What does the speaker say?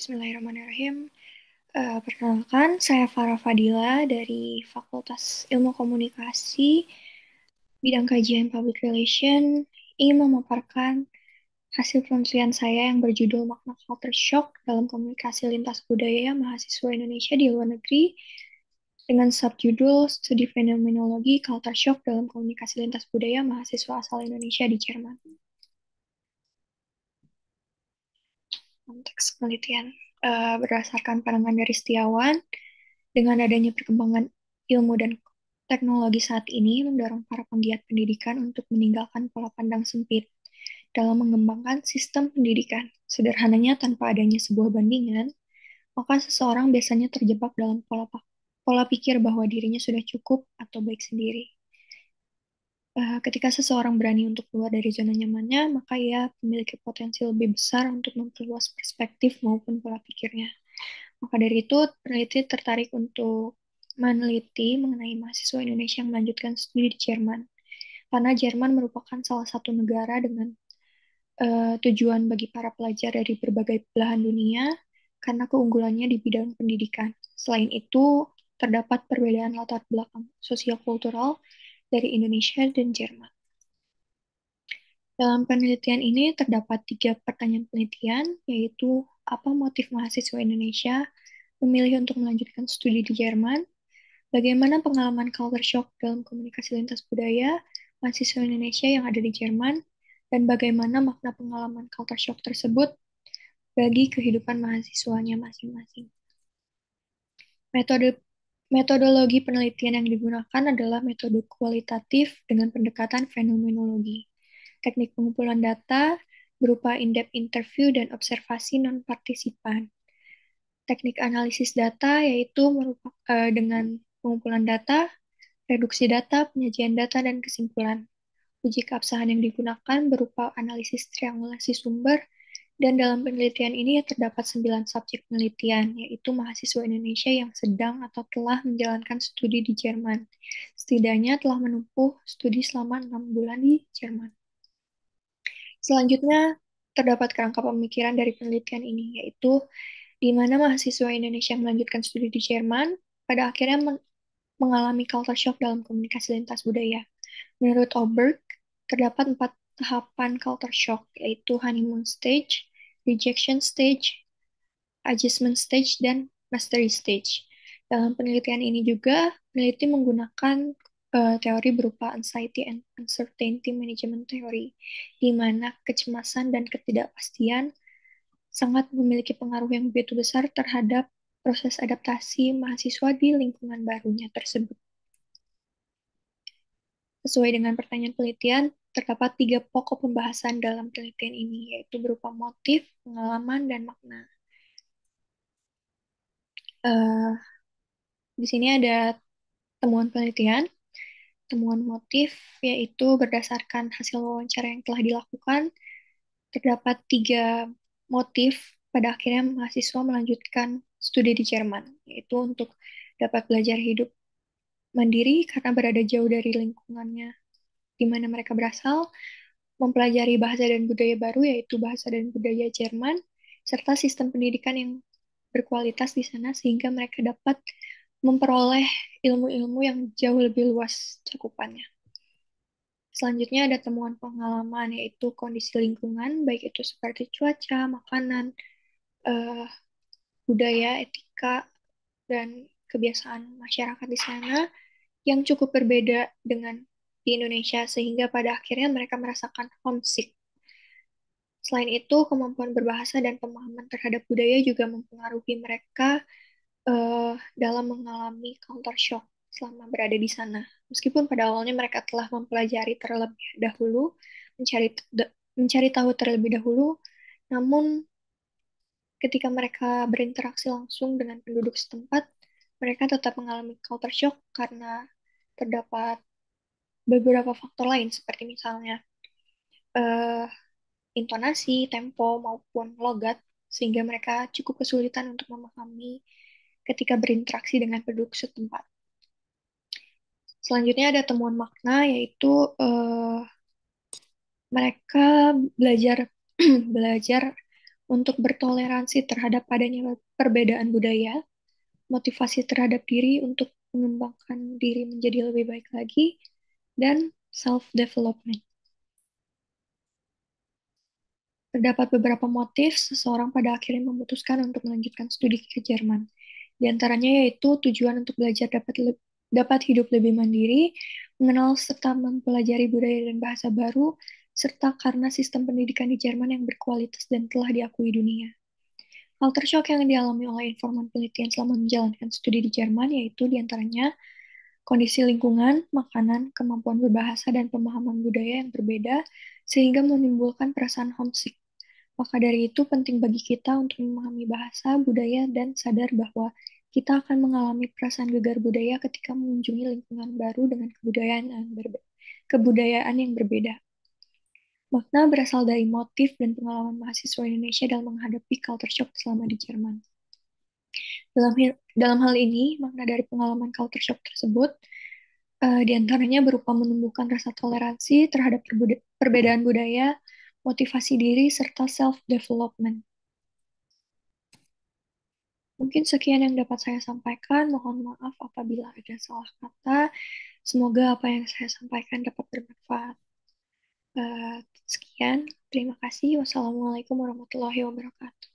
Bismillahirrahmanirrahim. Perkenalkan, saya Farah Fadila dari Fakultas Ilmu Komunikasi, bidang kajian Public Relation, ingin memaparkan hasil penelitian saya yang berjudul Makna Culture Shock dalam Komunikasi Lintas Budaya Mahasiswa Indonesia di Luar Negeri dengan subjudul Studi Fenomenologi Culture Shock dalam Komunikasi Lintas Budaya Mahasiswa asal Indonesia di Jerman. Konteks penelitian berdasarkan pandangan dari Setiawan, dengan adanya perkembangan ilmu dan teknologi saat ini mendorong para penggiat pendidikan untuk meninggalkan pola pandang sempit dalam mengembangkan sistem pendidikan. Sederhananya, tanpa adanya sebuah bandingan, maka seseorang biasanya terjebak dalam pola pikir bahwa dirinya sudah cukup atau baik sendiri. Ketika seseorang berani untuk keluar dari zona nyamannya, maka ia memiliki potensi lebih besar untuk memperluas perspektif maupun pola pikirnya. Maka dari itu, peneliti tertarik untuk meneliti mengenai mahasiswa Indonesia yang melanjutkan studi di Jerman. Karena Jerman merupakan salah satu negara dengan tujuan bagi para pelajar dari berbagai belahan dunia karena keunggulannya di bidang pendidikan. Selain itu, terdapat perbedaan latar belakang sosial-kultural dari Indonesia dan Jerman. Dalam penelitian ini terdapat 3 pertanyaan penelitian, yaitu apa motif mahasiswa Indonesia memilih untuk melanjutkan studi di Jerman, bagaimana pengalaman culture shock dalam komunikasi lintas budaya mahasiswa Indonesia yang ada di Jerman, dan bagaimana makna pengalaman culture shock tersebut bagi kehidupan mahasiswanya masing-masing. Metodologi penelitian yang digunakan adalah metode kualitatif dengan pendekatan fenomenologi. Teknik pengumpulan data berupa in-depth interview dan observasi non-partisipan. Teknik analisis data yaitu dengan pengumpulan data, reduksi data, penyajian data, dan kesimpulan. Uji keabsahan yang digunakan berupa analisis triangulasi sumber, dan dalam penelitian ini terdapat 9 subjek penelitian, yaitu mahasiswa Indonesia yang sedang atau telah menjalankan studi di Jerman. Setidaknya telah menempuh studi selama 6 bulan di Jerman. Selanjutnya, terdapat kerangka pemikiran dari penelitian ini, yaitu di mana mahasiswa Indonesia yang melanjutkan studi di Jerman pada akhirnya mengalami culture shock dalam komunikasi lintas budaya. Menurut Oberg, terdapat 4 tahapan culture shock, yaitu honeymoon stage, rejection stage, adjustment stage, dan mastery stage. Dalam penelitian ini juga, peneliti menggunakan teori berupa anxiety and uncertainty management theory, di mana kecemasan dan ketidakpastian sangat memiliki pengaruh yang begitu besar terhadap proses adaptasi mahasiswa di lingkungan barunya tersebut. Sesuai dengan pertanyaan penelitian, terdapat 3 pokok pembahasan dalam penelitian ini, yaitu berupa motif, pengalaman, dan makna. Uh, di sini ada temuan penelitian, temuan motif, yaitu berdasarkan hasil wawancara yang telah dilakukan, terdapat 3 motif pada akhirnya mahasiswa melanjutkan studi di Jerman, yaitu untuk dapat belajar hidup mandiri karena berada jauh dari lingkungannya di mana mereka berasal, mempelajari bahasa dan budaya baru yaitu bahasa dan budaya Jerman, serta sistem pendidikan yang berkualitas di sana sehingga mereka dapat memperoleh ilmu-ilmu yang jauh lebih luas cakupannya. Selanjutnya ada temuan pengalaman yaitu kondisi lingkungan, baik itu seperti cuaca, makanan, eh, budaya, etika, dan kebiasaan masyarakat di sana yang cukup berbeda dengan di Indonesia sehingga pada akhirnya mereka merasakan homesick. Selain itu, kemampuan berbahasa dan pemahaman terhadap budaya juga mempengaruhi mereka dalam mengalami culture shock selama berada di sana. Meskipun pada awalnya mereka telah mempelajari terlebih dahulu, mencari mencari tahu terlebih dahulu, namun ketika mereka berinteraksi langsung dengan penduduk setempat, mereka tetap mengalami culture shock karena terdapat beberapa faktor lain seperti misalnya eh, intonasi, tempo, maupun logat, sehingga mereka cukup kesulitan untuk memahami ketika berinteraksi dengan penduduk setempat. Selanjutnya ada temuan makna, yaitu mereka belajar belajar untuk bertoleransi terhadap adanya perbedaan budaya, motivasi terhadap diri untuk mengembangkan diri menjadi lebih baik lagi, dan self-development. Terdapat beberapa motif seseorang pada akhirnya memutuskan untuk melanjutkan studi ke Jerman. Di antaranya yaitu tujuan untuk belajar dapat hidup lebih mandiri, mengenal serta mempelajari budaya dan bahasa baru, serta karena sistem pendidikan di Jerman yang berkualitas dan telah diakui dunia. Culture shock yang dialami oleh informan penelitian selama menjalankan studi di Jerman yaitu diantaranya kondisi lingkungan, makanan, kemampuan berbahasa, dan pemahaman budaya yang berbeda sehingga menimbulkan perasaan homesick. Maka dari itu penting bagi kita untuk memahami bahasa, budaya, dan sadar bahwa kita akan mengalami perasaan gegar budaya ketika mengunjungi lingkungan baru dengan kebudayaan yang berbeda. Makna berasal dari motif dan pengalaman mahasiswa Indonesia dalam menghadapi culture shock selama di Jerman. Dalam hal ini, makna dari pengalaman culture shock tersebut diantaranya berupa menumbuhkan rasa toleransi terhadap perbedaan budaya, motivasi diri, serta self-development. Mungkin sekian yang dapat saya sampaikan. Mohon maaf apabila ada salah kata. Semoga apa yang saya sampaikan dapat bermanfaat. Sekian, terima kasih. Wassalamualaikum warahmatullahi wabarakatuh.